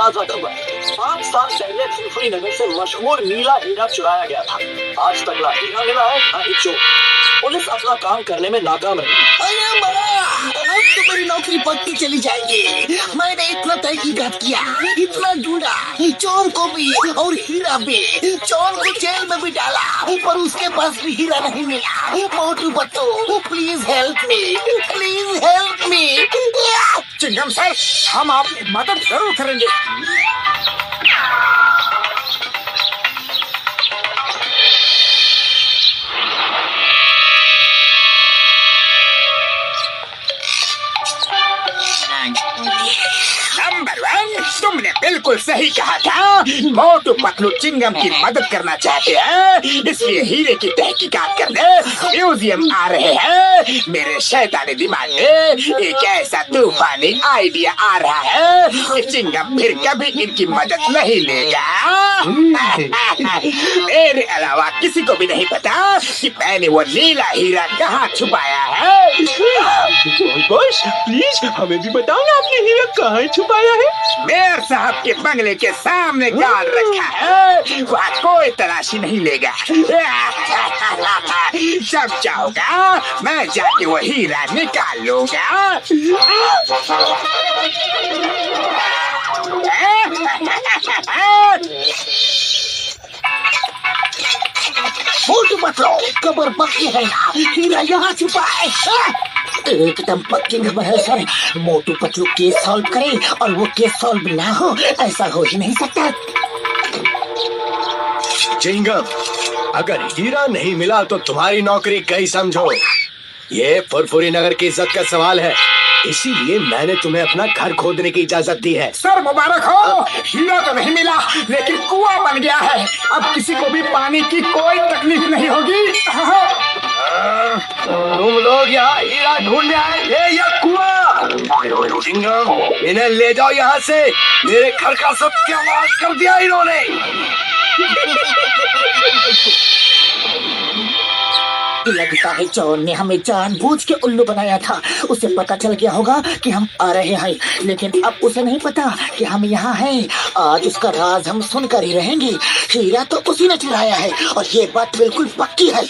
ताजा खबर। 5 साल पहले फुलफुली नगर से मशहूर नीला हीरा चुराया गया था। आज तक ना हीरा मिला है ना ही चोर। पुलिस अपना काम करने में नाकाम रही। अरे माँ, अब तो मेरी नौकरी पक्की चली जाएगी। मैंने इतना तहकीकात किया, इतना ढूंढा, चोर को भी और हीरा भी। चोर को जेल में भी डाला, पर उसके पास भी हीरा नहीं मिला। Motu Patlu, please help me, please help me. Chingam sir, हम आपकी मदद जरूर करेंगे। नंबर 1, तुमने बिल्कुल सही कहा था। मोटू पतलू चिंगम की मदद करना चाहते हैं, इसलिए हीरे की तहकीकात करने म्यूजियम आ रहे हैं। मेरे शैतानी दिमाग में एक ऐसा तूफानी आइडिया आ रहा है कि चिंगम फिर कभी इनकी मदद नहीं लेगा। मेरे अलावा किसी को भी नहीं पता कि मैंने वो नीला हीरा कहाँ छुपाया है। बॉस, प्लीज हमें भी बताओ ना, आपने हीरा कहाँ छुपाया है? मेयर साहब के बंगले के सामने गाड़ रखा है, वहाँ कोई तलाशी नहीं लेगा। जब चाहोगा मैं जाके वो हीरा निकाल लूंगा। मोटू पतलू, खबर पक्की है ना, हीरा यहाँ छुपा है। एकदम पक्की खबर है sir. Motu Patlu case solve करे और वो केस सॉल्व ना हो, ऐसा हो ही नहीं सकता। चिंगम, अगर हीरा नहीं मिला तो तुम्हारी नौकरी गई समझो। ये फुरफुरी नगर की इज्जत का सवाल है, इसीलिए मैंने तुम्हें अपना घर खोदने की इजाजत दी है। सर मुबारक हो, हीरा तो नहीं मिला लेकिन कुआं बन गया है। अब किसी को भी पानी की कोई तकलीफ नहीं होगी। तुम लोग यहाँ हीरा ढूंढने आए थे या कुआं? चिंगम, इन्हें ले जाओ यहाँ से। मेरे घर का सत्यानाश कर दिया इन्होंने। लगता है चोर ने हमें जानबूझ के उल्लू बनाया था। उसे पता चल गया होगा कि हम आ रहे हैं, लेकिन अब उसे नहीं पता कि हम यहाँ हैं। आज उसका राज हम सुनकर ही रहेंगे। हीरा तो उसी ने चुराया है और ये बात बिल्कुल पक्की है।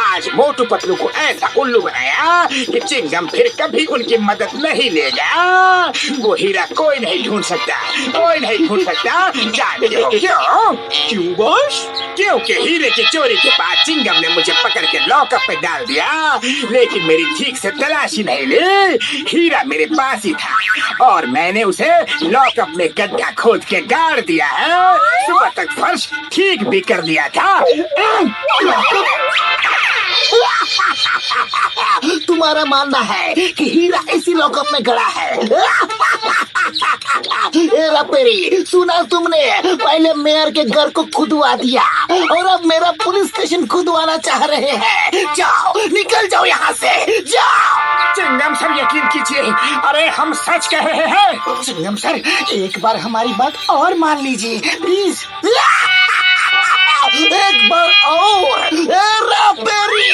आज मोटू पतलू को ऐसा उल्लू बनाया कि चिंगम फिर कभी उनकी मदद नहीं लेगा। वो हीरा कोई नहीं ढूंढ सकता, कोई नहीं ढूंढ सकता। जानते हो क्यों? क्यों बॉस? क्योंकि हीरे की चोरी के बाद चिंगम ने मुझे पकड़ के लॉकअप में डाल दिया, लेकिन मेरी ठीक से तलाशी नहीं ली। हीरा मेरे पास ही था और मैंने उसे लॉकअप में गड्ढा खोद के गाड़ दिया है। सुबह तक फर्श ठीक भी कर दिया था। तुम्हारा मानना है कि हीरा इसी लॉकअप में गड़ा है? पेरी, सुना तुमने? पहले मेयर के घर को खुदवा दिया और अब मेरा पुलिस स्टेशन खुदवाना चाह रहे हैं। जाओ, निकल जाओ यहाँ से, जाओ। चिंगम सर, यकीन कीजिए, अरे हम सच कह रहे हैं। चिंगम सर, एक बार हमारी बात और मान लीजिए प्लीज। एक बार और। पेरी,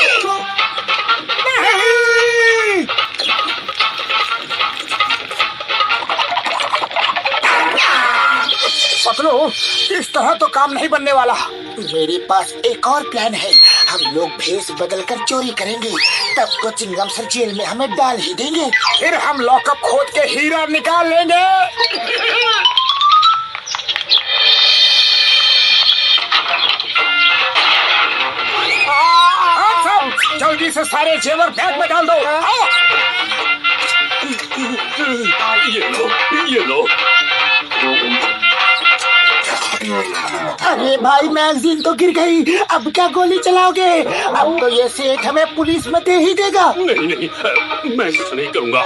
पतलू, इस तरह तो काम नहीं बनने वाला। मेरे पास एक और प्लान है। हम लोग भेष बदलकर चोरी करेंगे, तब तो चिंगम सर जेल में हमें डाल ही देंगे। फिर हम लॉकअप खोद के हीरा निकाल लेंगे। जल्दी से सारे जेवर बैग में डाल दो। ये लो। अरे भाई, मैगजीन तो गिर गई, अब क्या गोली चलाओगे? अब तो ये सेठ हमें पुलिस में दे ही देगा। नहीं, मैं कुछ नहीं करूंगा।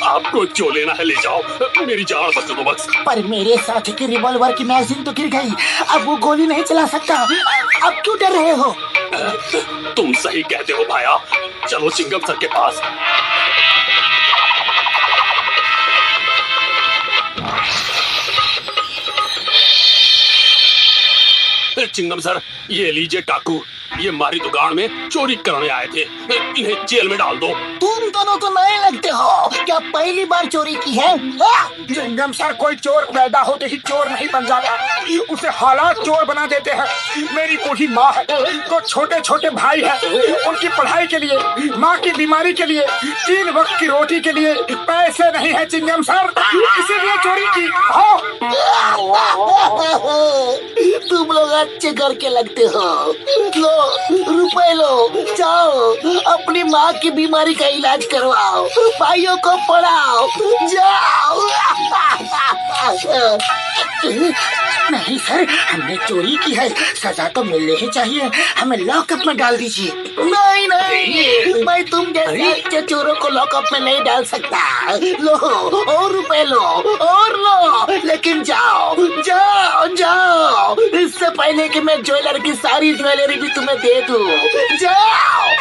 आपको जो लेना है ले जाओ, मेरी जान बचा दो बस। पर मेरे साथी की रिवॉल्वर की मैगजीन तो गिर गई, अब वो गोली नहीं चला सकता। अब क्यों डर रहे हो? तुम सही कहते हो भाया, चलो चिंगम सर के पास। चिंगम सर, ये लीजिए टाकू। ये मारी दुकान में चोरी करने आए थे। इन्हें जेल में डाल दो। तुम दोनों तो नए लगते हो, क्या पहली बार चोरी की है? चिंगम सर, कोई चोर पैदा होते ही चोर नहीं बन जाता, उसे हालात चोर बना देते हैं। मेरी बूढ़ी माँ है, तो छोटे छोटे भाई है, उनकी पढ़ाई के लिए, माँ की बीमारी के लिए, 3 वक्त की रोटी के लिए पैसे नहीं है चिंगम सर, इसीलिए चोरी की। तुम लोग अच्छे घर के लगते हो। लो रुपए लो, जाओ अपनी माँ की बीमारी का इलाज करवाओ, भाइयों को पढ़ाओ, जाओ। नहीं सर, हमने चोरी की है, सजा तो मिलनी ही चाहिए, हमें लॉकअप में डाल दीजिए। नहीं नहीं, मैं तुम जैसे अच्छे चोरों को लॉकअप में नहीं डाल सकता। लो और रुपए लो और लो, लेकिन जाओ जाओ जाओ, इससे पहले कि मैं ज्वेलर की सारी ज्वेलरी भी तुम्हें दे दूं। जाओ।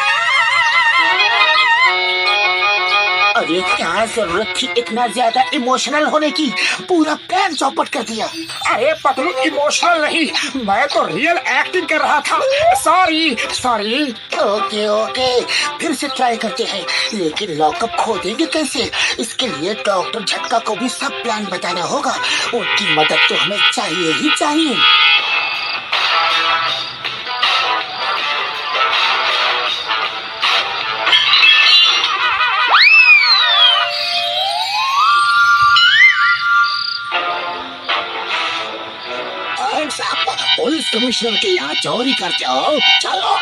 अरे क्या जरूरत थी इतना ज्यादा इमोशनल होने की, पूरा प्लान चौपट कर दिया। अरे पतलू, इमोशनल नहीं, मैं तो रियल एक्टिंग कर रहा था। Sorry sorry. ओके ओके, फिर से ट्राई करते हैं, लेकिन लॉकअप खोदेंगे कैसे? इसके लिए डॉक्टर झटका को भी सब प्लान बताना होगा, उनकी मदद तो हमें चाहिए ही चाहिए। पुलिस कमिश्नर के यहाँ चोरी करते हो, चलो।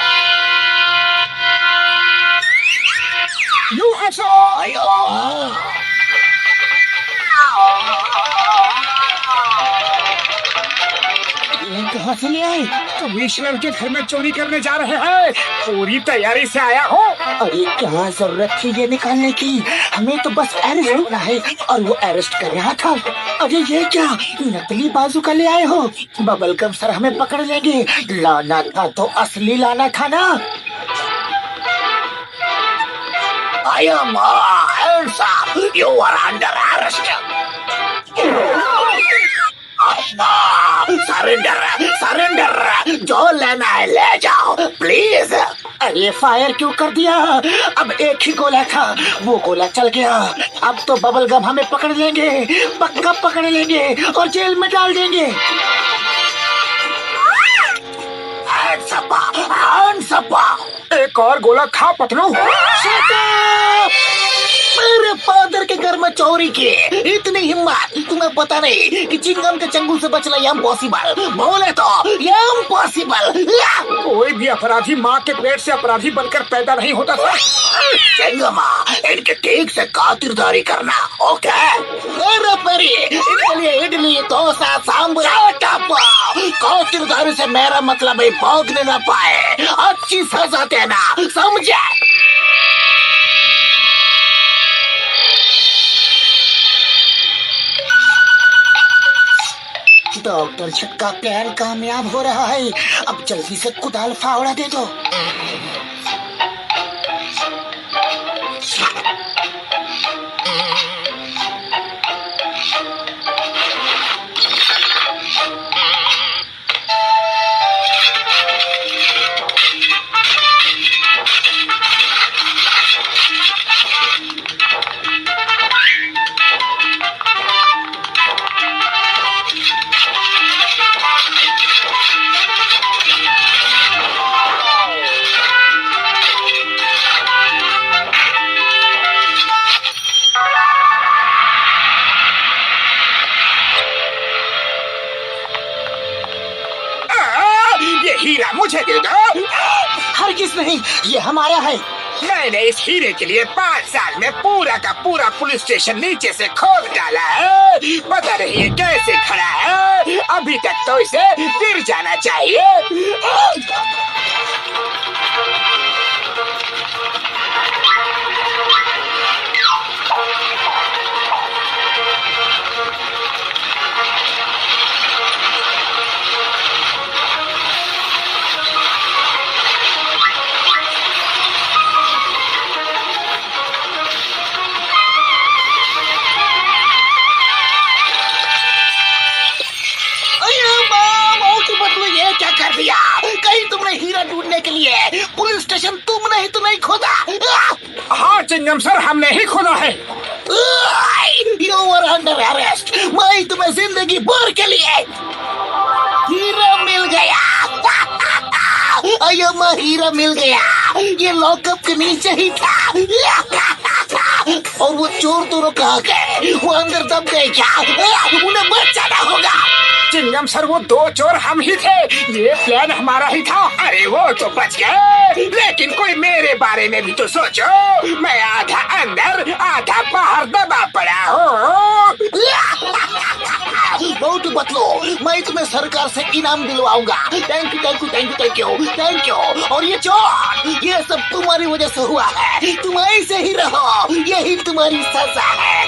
कहाँ से ले आए? कमिश्नर के घर में चोरी करने जा रहे हैं, पूरी तैयारी से आया हूँ। अरे क्या जरूरत थी ये निकालने की, हमें तो बस अरेस्ट होना है, और वो अरेस्ट कर रहा था। अरे ये क्या नकली बाजूका ले आए हो? बबल गम सर हमें पकड़ लेंगे। लाना था तो असली लाना था ना। I am hands up. You are under arrest. Surrender surrender, जो लेना है ले जाओ प्लीज। अरे फायर क्यों कर दिया? अब एक ही गोला था, वो गोला चल गया। अब तो बबल गम हमें पकड़ लेंगे, पक्का पकड़ लेंगे और जेल में डाल देंगे। एक और गोला खा पतलू। मेरे फादर के घर में चोरी की, इतनी हिम्मत तुम्हें पता नहीं कि चिंगम के चंगुल से बचना इम्पॉसिबल, बोले तो इम्पॉसिबल। कोई भी अपराधी माँ के पेट से अपराधी बनकर पैदा नहीं होता था। चिंगमा, इनके ठीक से खातिरदारी करना, ओके? मेरे परी, इनके लिए इडली डोसा सांभर खातिरदारी से मेरा मतलब है भोगने न पाए, अच्छी सजा देना, समझे? डॉक्टर झटका प्लान कामयाब हो रहा है, अब जल्दी से कुदाल फावड़ा दे दो। हीरा मुझे दे दो। हरगिज़ नहीं, ये हमारा है। मैंने इस हीरे के लिए 5 साल में पूरा का पूरा पुलिस स्टेशन नीचे से खोद डाला है, पता नहीं ये कैसे खड़ा है, अभी तक तो इसे गिर जाना चाहिए। कहीं तुमने हीरा ढूंढने चिंगम सर, हमने ही खोदा है। You were under arrest. मैं तुम्हें जिंदगी भर के लिए हीरा मिल गया। अय्यो, हीरा मिल गया। ये लॉकअप के नीचे ही था। और वो चोर दोनों कहाँ गए? वो अंदर दब गए क्या? उन्हें बचाना होगा। चिंगम सर, वो दो चोर हम ही थे। ये प्लान हमारा ही था। अरे वो तो बच गए, लेकिन कोई मेरे बारे में भी तो सोचो। मैं आधा अंदर आधा बाहर दबा पड़ा हूँ। बहुत बतलो, मैं तुम्हें सरकार से इनाम दिलवाऊंगा। Thank you, thank you, thank you, thank you, thank you. और ये चोर, ये सब तुम्हारी वजह से हुआ है। तुम ऐसे ही रहो, यही तुम्हारी सजा है।